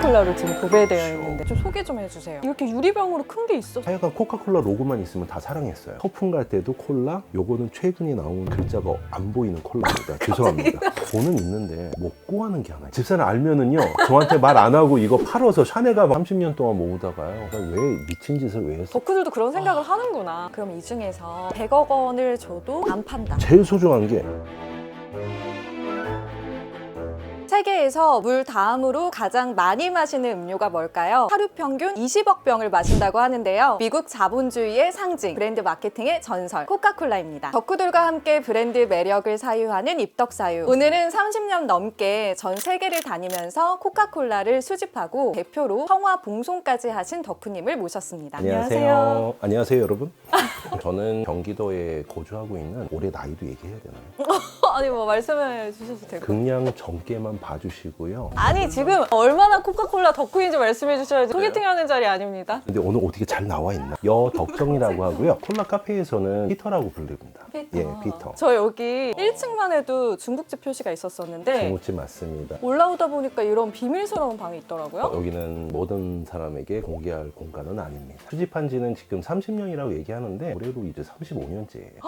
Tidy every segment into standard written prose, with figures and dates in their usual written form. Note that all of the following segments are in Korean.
코카콜라로 지금 도배되어 있는데 좀 소개 좀 해주세요. 이렇게 유리병으로 큰 게 있어. 하여간 코카콜라 로고만 있으면 다 사랑했어요. 소풍 갈 때도 콜라, 요거는 최근에 나온 글자가 안 보이는 콜라입니다. 죄송합니다. 돈은 있는데 먹고 하는 게 하나. 집사람 알면은요, 저한테 말 안 하고 이거 팔아서 샤넬가 30년 동안 모으다가요. 왜 미친 짓을 왜 했어? 덕후들도 그런 생각을 하는구나. 그럼 이 중에서 100억 원을 줘도 안 판다. 제일 소중한 게 세계에서 물 다음으로 가장 많이 마시는 음료가 뭘까요? 하루 평균 20억 병을 마신다고 하는데요. 미국 자본주의의 상징, 브랜드 마케팅의 전설, 코카콜라입니다. 덕후들과 함께 브랜드 매력을 사유하는 입덕사유. 오늘은 30년 넘게 전 세계를 다니면서 코카콜라를 수집하고 대표로 성화 봉송까지 하신 덕후님을 모셨습니다. 안녕하세요. 안녕하세요, 여러분. 저는 경기도에 거주하고 있는 올해 나이도 얘기해야 되나요? 아니 뭐 말씀해 주셔도 되고. 그냥 젊게만 봐주시고요. 아니 지금 얼마나 코카콜라 덕후인지 말씀해 주셔야지. 소개팅하는 자리 아닙니다. 근데 오늘 어떻게 잘 나와 있나? 여덕정이라고 하고요. 콜라 카페에서는 피터라고 부릅니다. 피터. 예, 피터. 저 여기 1층만 해도 중국집 표시가 있었었는데 중국집 맞습니다. 올라오다 보니까 이런 비밀스러운 방이 있더라고요. 여기는 모든 사람에게 공개할 공간은 아닙니다. 수집한 지는 지금 30년이라고 얘기하는데 올해로 이제 35년째예요.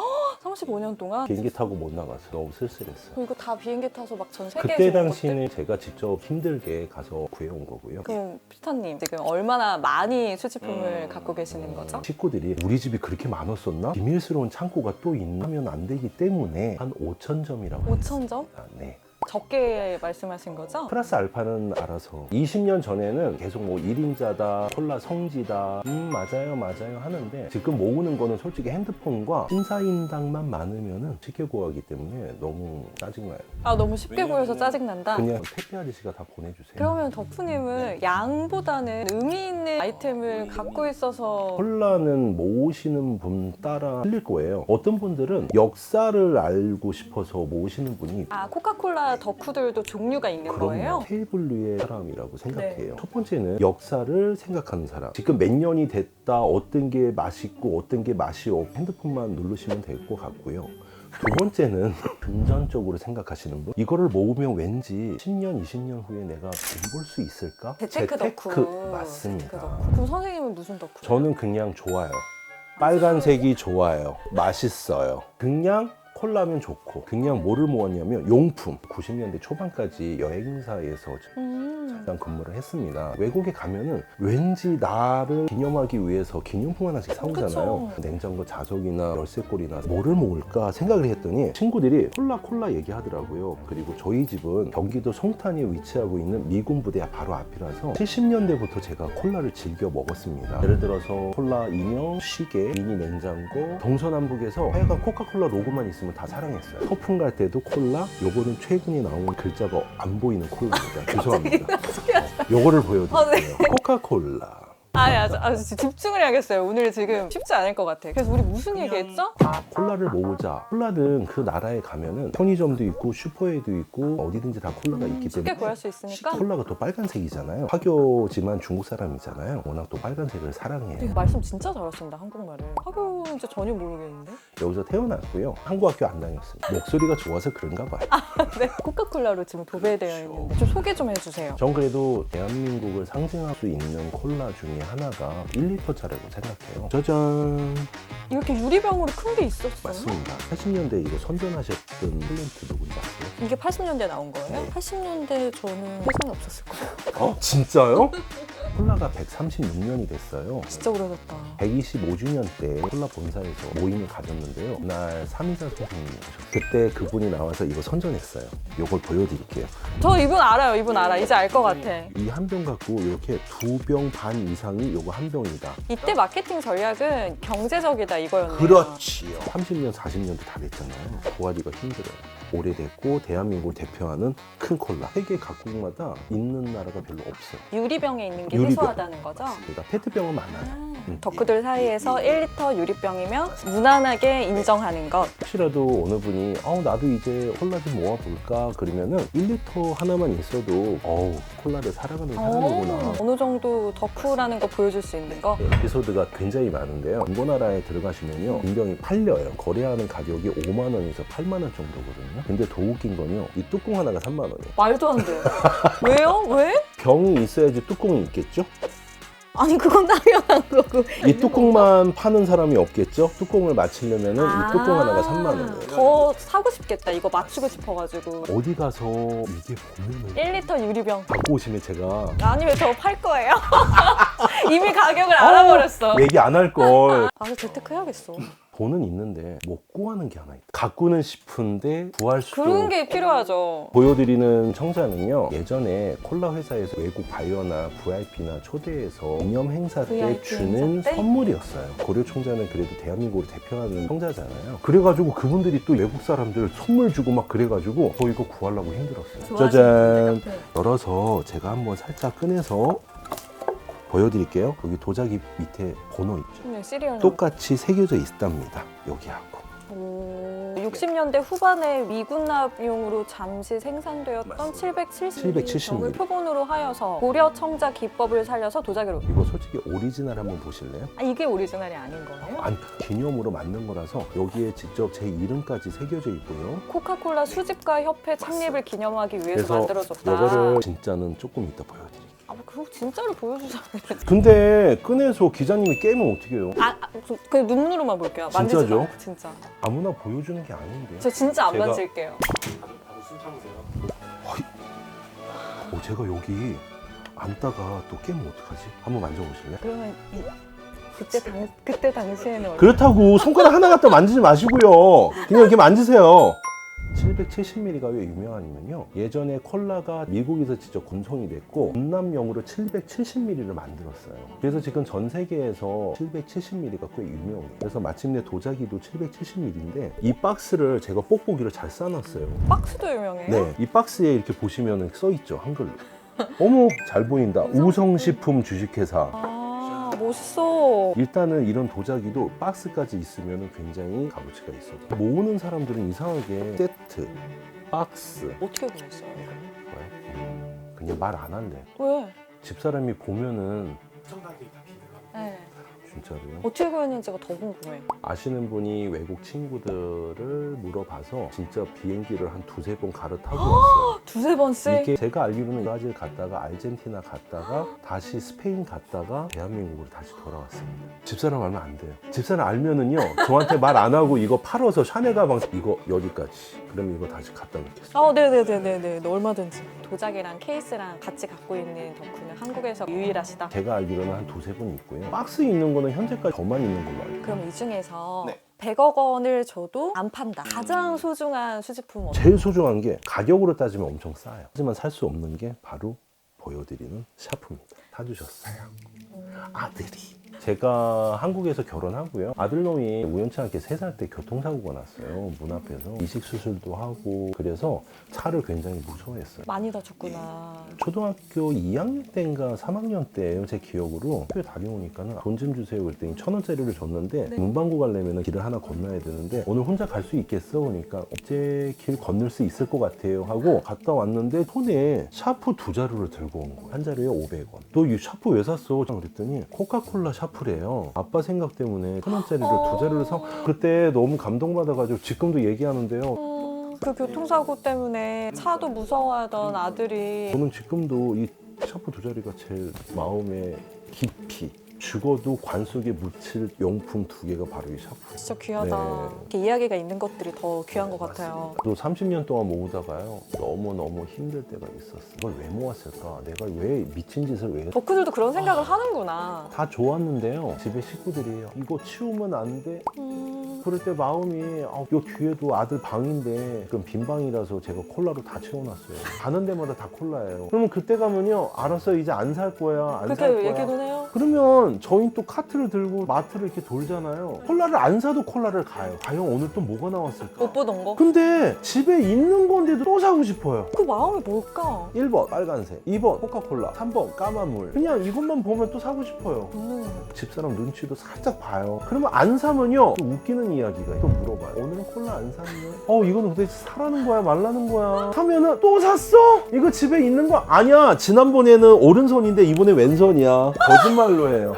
35년 동안 비행기 타고 못 나가서 너무 쓸쓸했어요. 이거 다 비행기 타서 막 전 세계에서 그때 온 것들? 당시는 제가 직접 힘들게 가서 구해온 거고요. 그럼 피터님 지금 얼마나 많이 수집품을 갖고 계시는 거죠? 식구들이 우리 집이 그렇게 많았었나? 비밀스러운 창고가 또 있나면 안 되기 때문에 한 5,000점이라고 5,000점? 네. 적게 말씀하신 거죠? 플러스 알파는 알아서 20년 전에는 계속 뭐 1인자다, 콜라 성지다, 맞아요 하는데 지금 모으는 거는 솔직히 핸드폰과 심사인당만 많으면은 쉽게 구하기 때문에 너무 짜증나요. 아 너무 쉽게 보여서 짜증난다? 그냥 택배 아저씨가 다 보내주세요. 그러면 덕후님은 양보다는 의미 있는 아이템을 갖고 있어서 콜라는 모으시는 분 따라 틀릴 거예요. 어떤 분들은 역사를 알고 싶어서 모으시는 분이 아 코카콜라 덕후들도 종류가 있는 거예요? 테이블 위의 사람이라고 생각해요. 네. 첫 번째는 역사를 생각하는 사람. 지금 몇 년이 됐다, 어떤 게 맛있고 어떤 게 맛이 없고 핸드폰만 누르시면 될 것 같고요. 두 번째는 금전적으로 생각하시는 분. 이거를 모으면 왠지 10년, 20년 후에 내가 돈 벌 수 있을까? 재테크 덕후. 맞습니다. 재테크 덕후. 그럼 선생님은 무슨 덕후? 저는 그냥 좋아요. 빨간색이 좋아요. 맛있어요. 그냥 콜라면 좋고, 그냥 뭐를 모았냐면 용품. 90년대 초반까지 여행사에서 잠깐 근무를 했습니다. 외국에 가면은 왠지 나를 기념하기 위해서 기념품 하나씩 사오잖아요. 그쵸. 냉장고 자석이나 열쇠고리나 뭐를 모을까 생각을 했더니 친구들이 콜라 얘기하더라고요. 그리고 저희 집은 경기도 송탄에 위치하고 있는 미군 부대 바로 앞이라서 70년대부터 제가 콜라를 즐겨 먹었습니다. 예를 들어서 콜라 인형, 시계, 미니 냉장고, 동서남북에서 하여간 코카콜라 로고만 있으면 다 사랑했어요. 소풍 갈 때도 콜라, 요거는 최근에 나온 글자가 안 보이는 콜라입니다. 죄송합니다. 요거를 보여드릴게요. 코카콜라. 아니, 집중을 해야겠어요. 오늘 지금 쉽지 않을 것 같아. 그래서 우리 무슨 얘기했죠? 콜라를 모으자. 콜라는 그 나라에 가면은 편의점도 있고 슈퍼에도 있고 어디든지 다 콜라가 있기 쉽게 때문에 구할 수 있으니까. 콜라가 또 빨간색이잖아요. 화교지만 중국 사람이잖아요. 워낙 또 빨간색을 사랑해요. 말씀 진짜 잘하신다, 한국말을. 하고 진짜 전혀 모르겠는데? 여기서 태어났고요. 한국 학교 안 다녔습니다. 목소리가 좋아서 그런가 봐요. 네. 코카콜라로 지금 도배되어 있는데 좀 소개 좀 해주세요. 전 그래도 대한민국을 상징할 수 있는 콜라 중에 하나가 1리터짜리라고 생각해요. 짜잔. 이렇게 유리병으로 큰 게 있었어요? 맞습니다. 80년대 이거 선전하셨던 탤런트 누군지 아세요? 이게 80년대 나온 거예요? 네. 80년대 저는 세상에 없었을 거예요. 진짜요? 콜라가 136년이 됐어요. 진짜 오래됐다. 125주년 때 콜라 본사에서 모임을 가졌는데요. 그날 삼이사 선생님이 오셨어요. 그때 그분이 나와서 이거 선전했어요. 이걸 보여드릴게요. 저 이분 알아요. 이분 알아. 이제 알 것 같아. 이 한 병 갖고 이렇게 2병 반 이상이 요거 한 병이다. 이때 마케팅 전략은 경제적이다 이거였네요. 그렇지요. 30년, 40년도 다 됐잖아요. 구하기가 힘들어요. 오래됐고 대한민국을 대표하는 큰 콜라. 세계 각국마다 있는 나라가 별로 없어요. 유리병에 있는 게 유리병. 해소하다는 거죠? 그러니까 페트병은 많아요. 덕후들 사이에서 1리터 유리병이면 무난하게 인정하는 것. 혹시라도 어느 분이 나도 이제 콜라 좀 모아볼까 그러면은 1리터 하나만 있어도 콜라를 사랑하는 사람이구나. 어느 정도 덕후라는 거 보여줄 수 있는 거. 에피소드가 굉장히 많은데요. 중고나라에 들어가시면요, 인병이 팔려요. 거래하는 가격이 5만 원에서 8만 원 정도거든요. 근데 더 웃긴 건요, 이 뚜껑 하나가 3만 원이에요. 말도 안 돼. 왜요? 왜? 병이 있어야지 뚜껑이 있겠죠? 아니 그건 당연한 거고. 이 뚜껑만 파는 사람이 없겠죠? 뚜껑을 맞추려면 이 뚜껑 하나가 3만 원이에요. 더 사고 싶겠다. 이거 맞추고 싶어가지고. 어디 가서 이게 보면은 1리터 유리병. 갖고 오시면 제가 아니 왜 저 팔 거예요? 이미 가격을 알아버렸어. 얘기 안 할 걸. 아 재테크 해야겠어. 돈은 있는데 못 구하는 게 하나 있다. 갖고는 싶은데 구할 수도 그런 게 필요하죠. 보여드리는 청자는요, 예전에 콜라 회사에서 외국 바이어나 VIP나 초대해서 기념 행사 때 VIP 주는 행사 때? 선물이었어요. 고려 총자는 그래도 대한민국을 대표하는 청자잖아요. 그래가지고 그분들이 또 외국 사람들 선물 주고 막 그래가지고 저 이거 구하려고 힘들었어요. 짜잔! 열어서 제가 한번 살짝 꺼내서 보여드릴게요. 여기 도자기 밑에 번호 있죠. 네, 시리얼. 똑같이 새겨져 있답니다. 여기하고. 60년대 후반에 미군납용으로 잠시 생산되었던 770ml 표본으로 하여서 고려 청자 기법을 살려서 도자기로. 이거 솔직히 오리지널 한번 보실래요? 아, 이게 오리지널이 아닌 거예요? 아니, 기념으로 만든 거라서 여기에 직접 제 이름까지 새겨져 있고요. 코카콜라 수집가 협회 창립을 기념하기 위해서 그래서 만들어졌다. 이거를 진짜는 조금 이따 보여드릴게요. 아, 뭐 그거 진짜로 보여주잖아요. 근데 꺼내서 기자님이 깨면 어떻게 해요? 그냥 눈으로만 볼게요. 만지지 진짜죠? 말고, 진짜. 아무나 보여주는 게 아닌데. 저 진짜 안 제가- 만질게요. 제가 여기 앉다가 또 깨면 어떡하지? 한번 만져보실래요? 그러면 그때 당시에는 얼마? 그렇다고 손가락 하나 갖다 만지지 마시고요. 그냥 이렇게 만지세요. 770ml가 왜 유명하냐면요, 예전에 콜라가 미국에서 직접 군송이 됐고 군남용으로 770ml를 만들었어요. 그래서 지금 전 세계에서 770ml가 꽤 유명해요. 그래서 마침내 도자기도 770ml인데 이 박스를 제가 뽁뽁이로 잘 싸놨어요. 박스도 유명해요? 네, 이 박스에 이렇게 보시면 써있죠, 한글로. 어머, 잘 보인다. 우성식품 주식회사. 아, 멋있어. 일단은 이런 도자기도 박스까지 있으면 굉장히 값어치가 있어요. 모으는 사람들은 이상하게 세트, 박스, 어떻게 구했어요? 그냥 말 안 한대. 왜? 집사람이 보면은 네. 진짜로요? 어떻게 구했는지가 더 궁금해. 아시는 분이 외국 친구들을 물어봐서 진짜 비행기를 한 두세 번 갈아타고 왔어요. 두세 번씩? 이게 제가 알기로는 브라질 갔다가 아르헨티나 갔다가 다시 스페인 갔다가 대한민국으로 다시 돌아왔습니다. 집사람 알면 안 돼요. 집사람 알면은요, 저한테 말 안 하고 이거 팔아서 샤넬 가방 이거 여기까지, 그러면 이거 다시 갖다 놓겠어요. 네네네네네. 얼마든지. 도자기랑 케이스랑 같이 갖고 있는 덕후는 한국에서 유일하시다. 제가 알기로는 한 두세 번 있고요. 박스 있는 거는 현재까지 저만 있는 걸로 알고. 그럼 이 중에서 네. 100억 원을 줘도 안 판다. 가장 소중한 수집품은 어떤? 제일 소중한 게 가격으로 따지면 엄청 싸요. 하지만 살 수 없는 게 바로 보여드리는 샤프입니다. 사주셨어요. 아들이. 제가 한국에서 결혼하고요. 아들놈이 우연치 않게 3살 때 교통사고가 났어요. 문 앞에서 이식수술도 하고, 그래서 차를 굉장히 무서워했어요. 많이 다쳤구나. 초등학교 2학년 때인가 3학년 때예요, 제 기억으로. 학교에 다녀오니까 돈 좀 주세요 그랬더니 1,000원짜리를 줬는데, 네. 문방구 가려면 길을 하나 건너야 되는데 오늘 혼자 갈 수 있겠어? 그러니까 어째 길 건널 수 있을 것 같아요 하고 갔다 왔는데 손에 샤프 2자루를 들고 온 거예요. 한 자루에 500원. 너 이 샤프 왜 샀어? 그랬더니 코카콜라 샤프래요. 아빠 생각 때문에 1,000원짜리를 2자루를 사. 그때 너무 감동받아가지고 지금도 얘기하는데요. 그 교통사고 때문에 차도 무서워하던 아들이 저는 지금도 이 샤프 2자리가 제일 마음에 깊이, 죽어도 관 속에 묻힐 용품 2개가 바로 이 샤프. 진짜 귀하다. 네. 이렇게 이야기가 있는 것들이 더 귀한 것 같아요. 또 30년 동안 모으다가요, 너무너무 힘들 때가 있었어. 이걸 왜 모았을까? 내가 왜 미친 짓을 왜 했을까? 덕후들도 그런 생각을 하는구나. 다 좋았는데요, 집에 식구들이 이거 치우면 안 돼? 그럴 때 마음이, 요 뒤에도 아들 방인데 그럼 빈 방이라서 제가 콜라로 다 채워놨어요. 가는 데마다 다 콜라예요. 그러면 그때 가면요, 알았어, 이제 안 살 거야, 안 살 그렇게 거야. 얘기도 해요? 그러면 저희 또 카트를 들고 마트를 이렇게 돌잖아요. 콜라를 안 사도 콜라를 가요. 과연 오늘 또 뭐가 나왔을까? 못 보던 거? 근데 집에 있는 건데도 또 사고 싶어요. 그 마음이 뭘까? 1번 빨간색, 2번 코카콜라, 3번 까만 물. 그냥 이것만 보면 또 사고 싶어요. 집사람 눈치도 살짝 봐요. 그러면 안 사면요, 또 웃기는 이야기가 또 물어봐요. 오늘은 콜라 안 샀네? 이거는 도대체 사라는 거야 말라는 거야? 하면은 또 샀어? 이거 집에 있는 거 아니야. 지난번에는 오른손인데 이번에 왼손이야. 거짓말로 해요.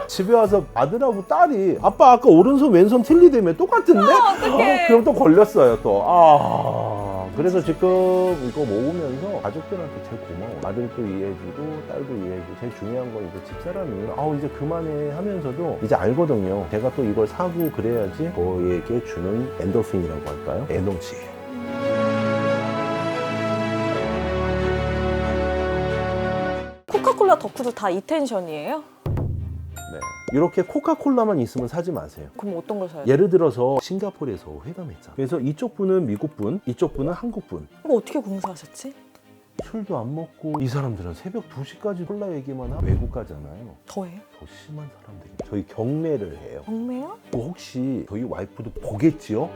집에 와서 아들하고 딸이, 아빠 아까 오른손 왼손 틀리다며 똑같은데? 어떡해. 그럼 또 걸렸어요 또. 그래서 지금 이거 모으면서 가족들한테 제일 고마워. 아들도 이해해주고 딸도 이해해주고 제일 중요한 건 이제 집사람이 이제 그만해 하면서도 이제 알거든요. 제가 또 이걸 사고 그래야지 저에게 주는 엔도핀이라고 할까요? 에너지. 코카콜라 덕후도 다 이 텐션이에요? 네. 이렇게 코카콜라만 있으면 사지 마세요. 그럼 어떤 걸 사야 돼요? 예를 들어서 싱가포르에서 회담했잖아. 그래서 이쪽 분은 미국 분, 이쪽 분은 한국 분. 이거 어떻게 공사하셨지? 술도 안 먹고 이 사람들은 새벽 2시까지 콜라 얘기만 하고 외국 가잖아요. 더해요? 더 심한 사람들이 저희 경매를 해요. 경매요? 혹시 저희 와이프도 보겠지요?